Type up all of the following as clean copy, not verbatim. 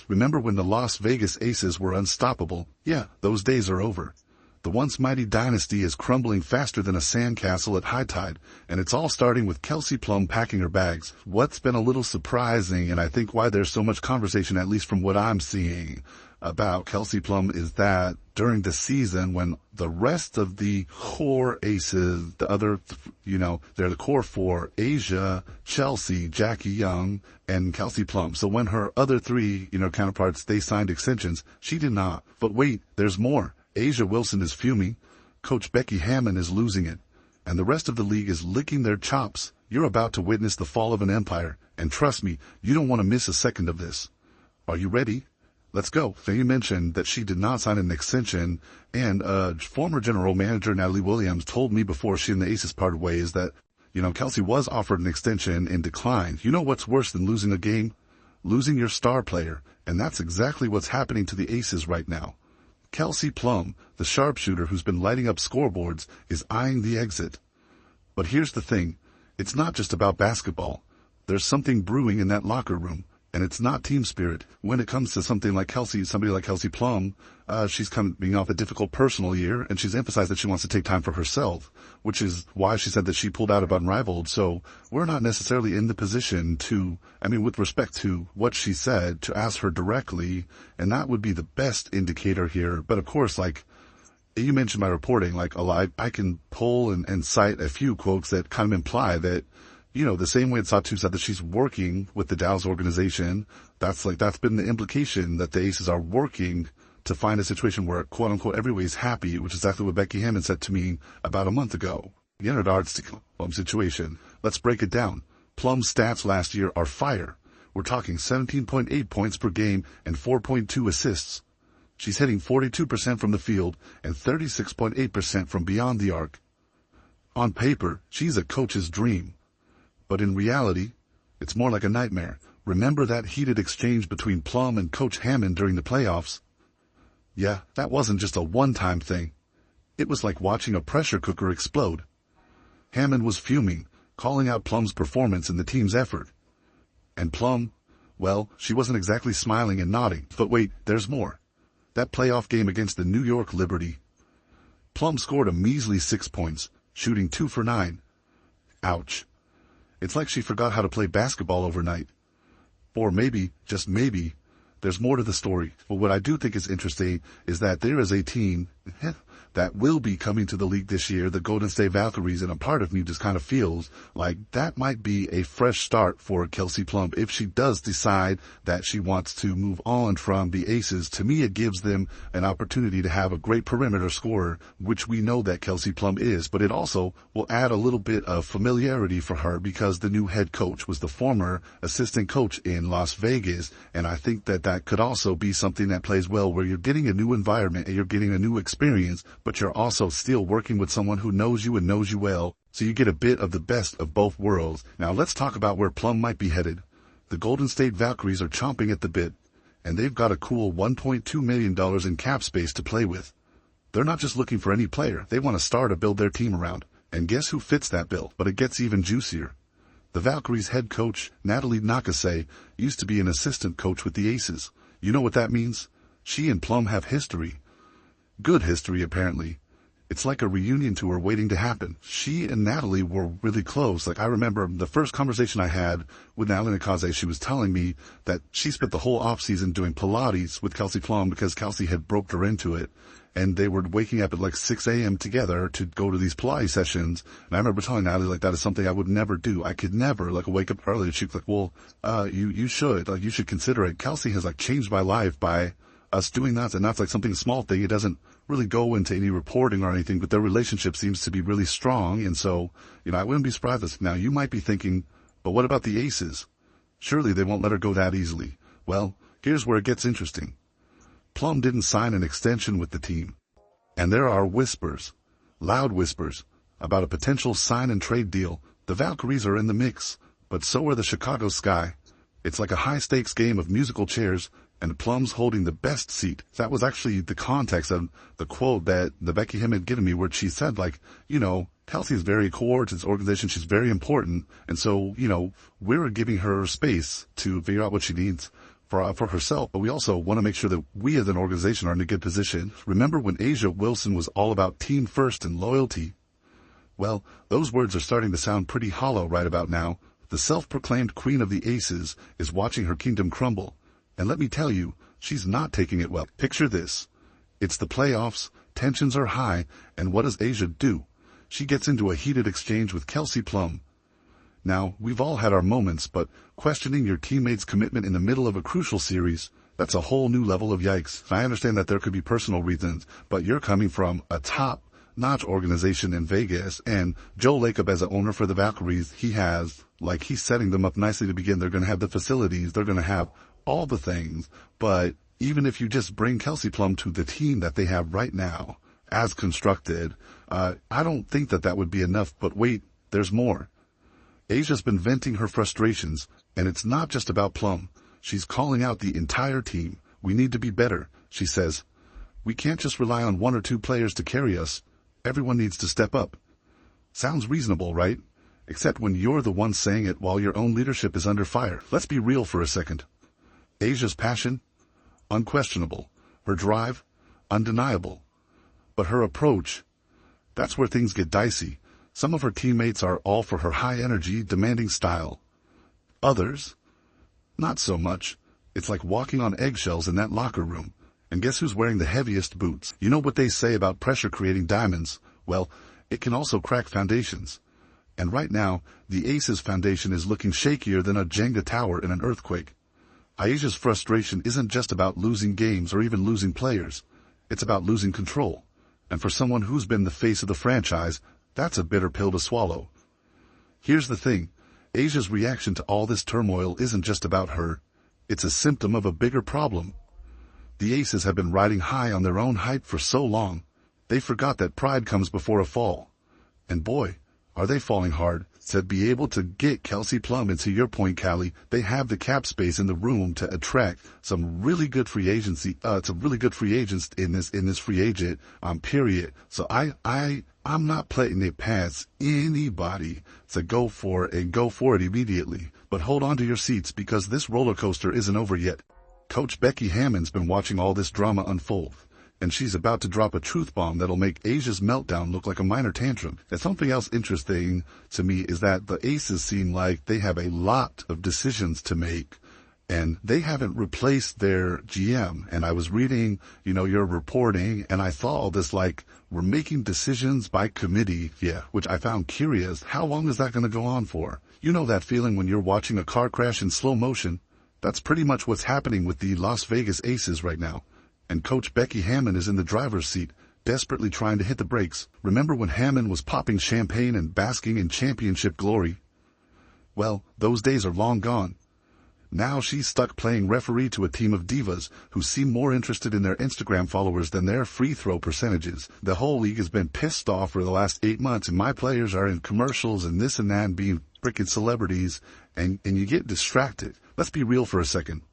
Remember when the Las Vegas Aces were unstoppable? Yeah, those days are over. The once mighty dynasty is crumbling faster than a sandcastle at high tide, and it's all starting with Kelsey Plum packing her bags. What's been a little surprising, and I think why there's so much conversation, at least from what I'm seeing, about Kelsey Plum is that during the season when the rest of the core aces, the other, they're the core four, Asia, Chelsea, Jackie Young, and Kelsey Plum. So when her other three, counterparts, they signed extensions, she did not. But wait, there's more. Asia Wilson is fuming. Coach Becky Hammon is losing it. And the rest of the league is licking their chops. You're about to witness the fall of an empire. And trust me, you don't want to miss a second of this. Are you ready? Let's go. So you mentioned that she did not sign an extension, and former general manager Natalie Williams told me before she and the Aces parted ways that, Kelsey was offered an extension and declined. You know what's worse than losing a game? Losing your star player. And that's exactly what's happening to the Aces right now. Kelsey Plum, the sharpshooter who's been lighting up scoreboards, is eyeing the exit. But here's the thing. It's not just about basketball. There's something brewing in that locker room. And it's not team spirit. When it comes to somebody like Kelsey Plum, she's coming off a difficult personal year, and she's emphasized that she wants to take time for herself, which is why she said that she pulled out of Unrivaled. So we're not necessarily in the position to, with respect to what she said, to ask her directly, and that would be the best indicator here. But of course, you mentioned my reporting, I can pull and cite a few quotes that kind of imply that, the same way Satu said that she's working with the Dallas organization, that's been the implication that the Aces are working to find a situation where, quote unquote, everybody's happy, which is exactly what Becky Hammon said to me about a month ago. In regards to Plum's situation, let's break it down. Plum's stats last year are fire. We're talking 17.8 points per game and 4.2 assists. She's hitting 42% from the field and 36.8% from beyond the arc. On paper, she's a coach's dream. But in reality, it's more like a nightmare. Remember that heated exchange between Plum and Coach Hammond during the playoffs? Yeah, that wasn't just a one-time thing. It was like watching a pressure cooker explode. Hammond was fuming, calling out Plum's performance and the team's effort. And Plum, well, she wasn't exactly smiling and nodding. But wait, there's more. That playoff game against the New York Liberty. Plum scored a measly 6 points, shooting 2 for 9. Ouch. It's like she forgot how to play basketball overnight. Or maybe, just maybe, there's more to the story. But what I do think is interesting is that there is a team that will be coming to the league this year, the Golden State Valkyries, and a part of me just kind of feels like that might be a fresh start for Kelsey Plum if she does decide that she wants to move on from the Aces. To me, it gives them an opportunity to have a great perimeter scorer, which we know that Kelsey Plum is, but it also will add a little bit of familiarity for her because the new head coach was the former assistant coach in Las Vegas, and I think that that could also be something that plays well where you're getting a new environment and you're getting a new experience, but you're also still working with someone who knows you and knows you well, so you get a bit of the best of both worlds. Now let's talk about where Plum might be headed. The Golden State Valkyries are chomping at the bit, and they've got a cool $1.2 million in cap space to play with. They're not just looking for any player, they want a star to build their team around. And guess who fits that bill? But it gets even juicier. The Valkyries head coach, Natalie Nakase, used to be an assistant coach with the Aces. You know what that means? She and Plum have history. Good history, apparently. It's like a reunion tour waiting to happen. She and Natalie were really close. I remember the first conversation I had with Natalie Nakase, she was telling me that she spent the whole off-season doing Pilates with Kelsey Plum because Kelsey had roped her into it. And they were waking up at 6 a.m. together to go to these Pilates sessions. And I remember telling Natalie, that is something I would never do. I could never, wake up early. And she was like, well, you should, you should consider it. Kelsey has, changed my life by us doing that, and that's something small thing. It doesn't really go into any reporting or anything, but their relationship seems to be really strong. And so, I wouldn't be surprised if now you might be thinking, but what about the Aces? Surely they won't let her go that easily. Well, here's where it gets interesting. Plum didn't sign an extension with the team. And there are whispers, loud whispers, about a potential sign and trade deal. The Valkyries are in the mix, but so are the Chicago Sky. It's like a high-stakes game of musical chairs, and Plum's holding the best seat. That was actually the context of the quote that the Becky Hammon had given me, where she said, Kelsey is very core to this organization. She's very important. And so, we're giving her space to figure out what she needs. for herself, but we also want to make sure that we as an organization are in a good position. Remember when Asia Wilson was all about team first and loyalty? Well, those words are starting to sound pretty hollow right about now. The self-proclaimed queen of the aces is watching her kingdom crumble. And let me tell you, she's not taking it well. Picture this. It's the playoffs, tensions are high, and what does Asia do? She gets into a heated exchange with Kelsey Plum. Now, we've all had our moments, but questioning your teammates' commitment in the middle of a crucial series, that's a whole new level of yikes. I understand that there could be personal reasons, but you're coming from a top-notch organization in Vegas, and Joe Lacob as an owner for the Valkyries, he's setting them up nicely to begin. They're going to have the facilities, they're going to have all the things, but even if you just bring Kelsey Plum to the team that they have right now, as constructed, I don't think that would be enough, but wait, there's more. Asia's been venting her frustrations, and it's not just about Plum. She's calling out the entire team. We need to be better, she says. We can't just rely on one or two players to carry us. Everyone needs to step up. Sounds reasonable, right? Except when you're the one saying it while your own leadership is under fire. Let's be real for a second. Asia's passion? Unquestionable. Her drive? Undeniable. But her approach? That's where things get dicey. Some of her teammates are all for her high-energy, demanding style. Others? Not so much. It's like walking on eggshells in that locker room. And guess who's wearing the heaviest boots? You know what they say about pressure creating diamonds? Well, it can also crack foundations. And right now, the Aces foundation is looking shakier than a Jenga tower in an earthquake. Asia's frustration isn't just about losing games or even losing players. It's about losing control. And for someone who's been the face of the franchise, that's a bitter pill to swallow. Here's the thing. Asia's reaction to all this turmoil isn't just about her. It's a symptom of a bigger problem. The Aces have been riding high on their own hype for so long, they forgot that pride comes before a fall. And boy, are they falling hard. To be able to get Kelsey Plum, and to your point, Callie, they have the cap space in the room to attract some really good free agents in this free agent period. So I'm not playing it past anybody to go for it immediately. But hold on to your seats, because this roller coaster isn't over yet. Coach Becky Hammond's been watching all this drama unfold, and she's about to drop a truth bomb that'll make Asia's meltdown look like a minor tantrum. And something else interesting to me is that the Aces seem like they have a lot of decisions to make, and they haven't replaced their GM. And I was reading, your reporting, and I saw all this we're making decisions by committee, which I found curious. How long is that going to go on for? You know that feeling when you're watching a car crash in slow motion? That's pretty much what's happening with the Las Vegas Aces right now. And Coach Becky Hammond is in the driver's seat, desperately trying to hit the brakes. Remember when Hammond was popping champagne and basking in championship glory? Well, those days are long gone. Now she's stuck playing referee to a team of divas who seem more interested in their Instagram followers than their free throw percentages. The whole league has been pissed off for the last 8 months, and my players are in commercials and this and that and being freaking celebrities, and you get distracted. Let's be real for a second.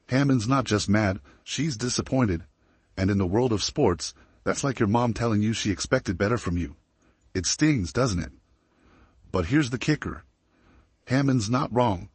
Hammond's not just mad, she's disappointed. And in the world of sports, that's like your mom telling you she expected better from you. It stings, doesn't it? But here's the kicker. Hammond's not wrong.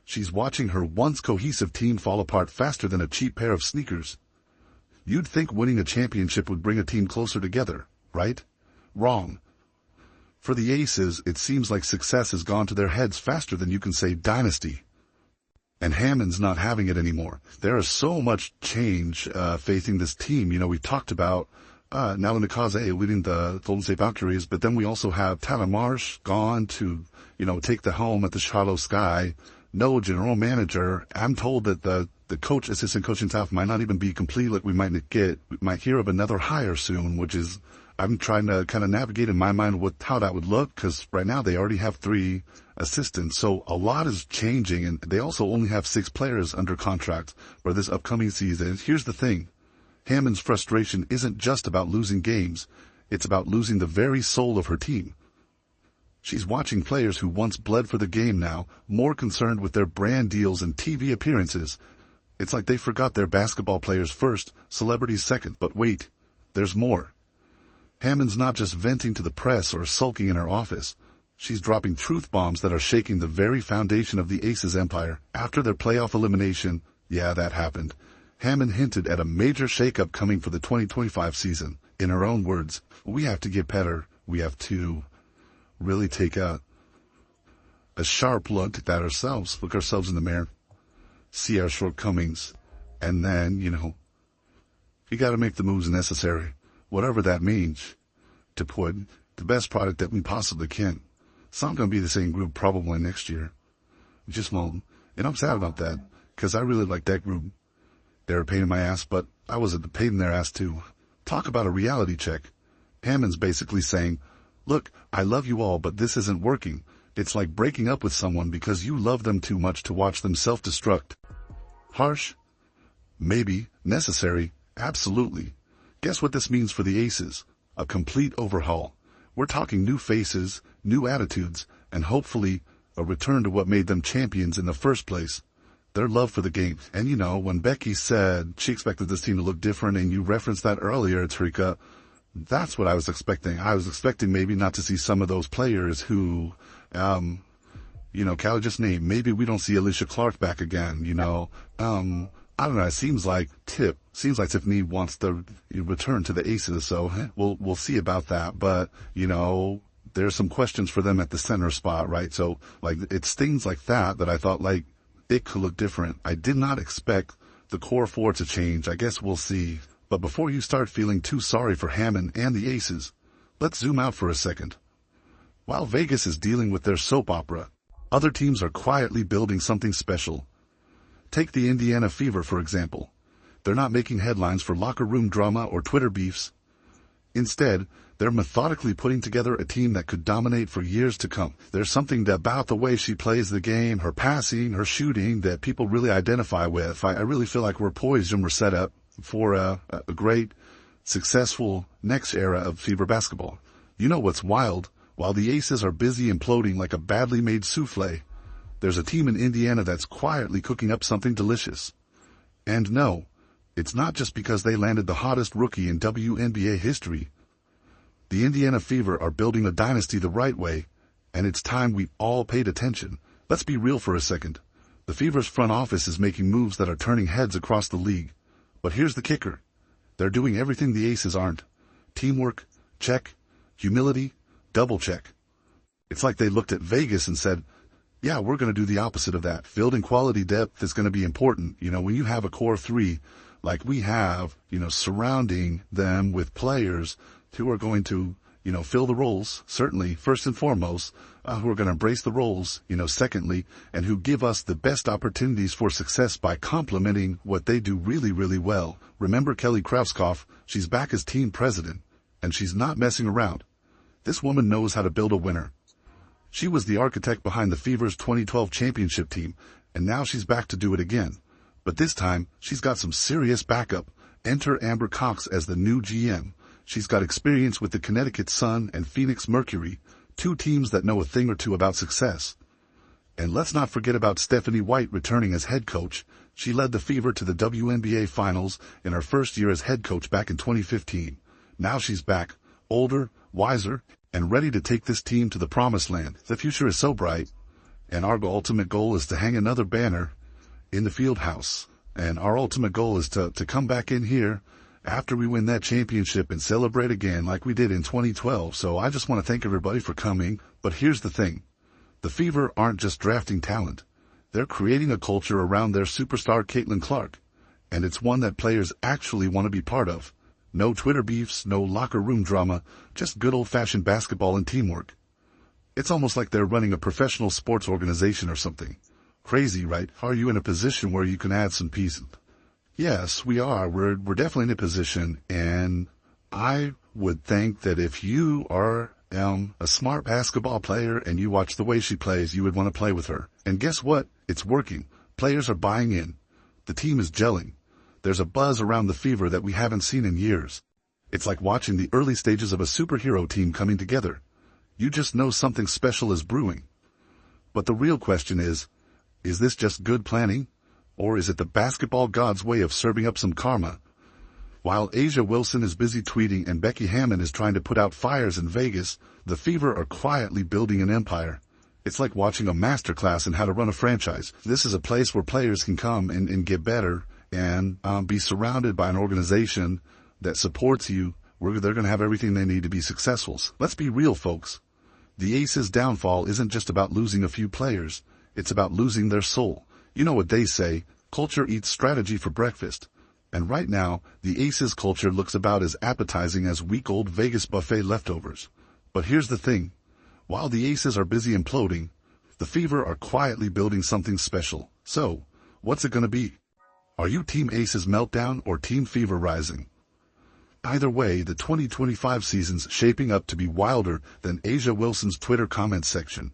She's watching her once cohesive team fall apart faster than a cheap pair of sneakers. You'd think winning a championship would bring a team closer together, right? Wrong. For the Aces, it seems like success has gone to their heads faster than you can say dynasty. And Hammond's not having it anymore. There is so much change facing this team. We talked about Nalin Nakaze leading the Golden State Valkyries, but then we also have Tyler Marsh gone to, take the helm at the Charlotte Sky. No general manager. I'm told that the assistant coaching staff might not even be complete. We might hear of another hire soon, which is, I'm trying to kind of navigate in my mind how that would look, because right now they already have 3 assistants. So a lot is changing, and they also only have 6 players under contract for this upcoming season. Here's the thing. Hammond's frustration isn't just about losing games. It's about losing the very soul of her team. She's watching players who once bled for the game now, more concerned with their brand deals and TV appearances. It's like they forgot their basketball players first, celebrities second. But wait, there's more. Hammond's not just venting to the press or sulking in her office. She's dropping truth bombs that are shaking the very foundation of the Aces empire. After their playoff elimination, Yeah, that happened. Hammond hinted at a major shakeup coming for the 2025 season. In her own words, we have to get better. We have to really take a sharp look at ourselves, look ourselves in the mirror, see our shortcomings, and then, you gotta make the moves necessary, whatever that means, to put the best product that we possibly can. It's not gonna be the same group probably next year. It just won't. And I'm sad about that, because I really like that group. They're a pain in my ass, but I was a pain in their ass too. Talk about a reality check. Hammond's basically saying, look, I love you all, but this isn't working. It's like breaking up with someone because you love them too much to watch them self-destruct. Harsh? Maybe. Necessary? Absolutely. Guess what this means for the Aces? A complete overhaul. We're talking new faces, new attitudes, and hopefully a return to what made them champions in the first place. Their love for the game. And when Becky said she expected this team to look different, and you referenced that earlier, Tarika, that's what I was expecting. I was expecting maybe not to see some of those players who, Cal just named. Maybe we don't see Alicia Clark back again, I don't know. It seems like Tiffany wants to return to the Aces, so we'll see about that. But, there's some questions for them at the center spot, right? So, it's things like that I thought, it could look different. I did not expect the core four to change. I guess we'll see. But before you start feeling too sorry for Hammond and the Aces, let's zoom out for a second. While Vegas is dealing with their soap opera, other teams are quietly building something special. Take the Indiana Fever, for example. They're not making headlines for locker room drama or Twitter beefs. Instead, they're methodically putting together a team that could dominate for years to come. There's something about the way she plays the game, her passing, her shooting, that people really identify with. I really feel like we're poised and we're set up for a great, successful next era of Fever basketball. You know what's wild? While the Aces are busy imploding like a badly made souffle, there's a team in Indiana that's quietly cooking up something delicious. And no, it's not just because they landed the hottest rookie in WNBA history. The Indiana Fever are building a dynasty the right way, and it's time we all paid attention. Let's be real for a second. The Fever's front office is making moves that are turning heads across the league. But here's the kicker. They're doing everything the Aces aren't. Teamwork, check. Humility, double check. It's like they looked at Vegas and said, yeah, we're going to do the opposite of that. Building quality depth is going to be important. When you have a core three, like we have, surrounding them with players who are going to, fill the roles, certainly, first and foremost, who are going to embrace the roles, secondly, and who give us the best opportunities for success by complementing what they do really, really well. Remember Kelly Krauskopf? She's back as team president, and she's not messing around. This woman knows how to build a winner. She was the architect behind the Fever's 2012 championship team, and now she's back to do it again. But this time, she's got some serious backup. Enter Amber Cox as the new GM. She's got experience with the Connecticut Sun and Phoenix Mercury, two teams that know a thing or two about success. And let's not forget about Stephanie White returning as head coach. She led the Fever to the WNBA Finals in her first year as head coach back in 2015. Now she's back, older, wiser, and ready to take this team to the promised land. The future is so bright, and our ultimate goal is to hang another banner in the field house. And our ultimate goal is to come back in here after we win that championship and celebrate again like we did in 2012. So I just want to thank everybody for coming. But here's the thing. The Fever aren't just drafting talent. They're creating a culture around their superstar Caitlin Clark. And it's one that players actually want to be part of. No Twitter beefs, no locker room drama, just good old-fashioned basketball and teamwork. It's almost like they're running a professional sports organization or something. Crazy, right? Are you in a position where you can add some pieces? Yes, we are. We're definitely in a position, and I would think that if you are a smart basketball player and you watch the way she plays, you would want to play with her. And guess what? It's working. Players are buying in. The team is gelling. There's a buzz around the Fever that we haven't seen in years. It's like watching the early stages of a superhero team coming together. You just know something special is brewing. But the real question is this just good planning? Or is it the basketball gods' way of serving up some karma? While Asia Wilson is busy tweeting and Becky Hammond is trying to put out fires in Vegas, the Fever are quietly building an empire. It's like watching a masterclass in how to run a franchise. This is a place where players can come and get better and be surrounded by an organization that supports you, where they're going to have everything they need to be successful. Let's be real, folks. The Aces' downfall isn't just about losing a few players. It's about losing their soul. You know what they say, culture eats strategy for breakfast. And right now, the Aces culture looks about as appetizing as week-old Vegas buffet leftovers. But here's the thing. While the Aces are busy imploding, the Fever are quietly building something special. So, what's it gonna be? Are you Team Aces meltdown or Team Fever rising? Either way, the 2025 season's shaping up to be wilder than Asia Wilson's Twitter comment section.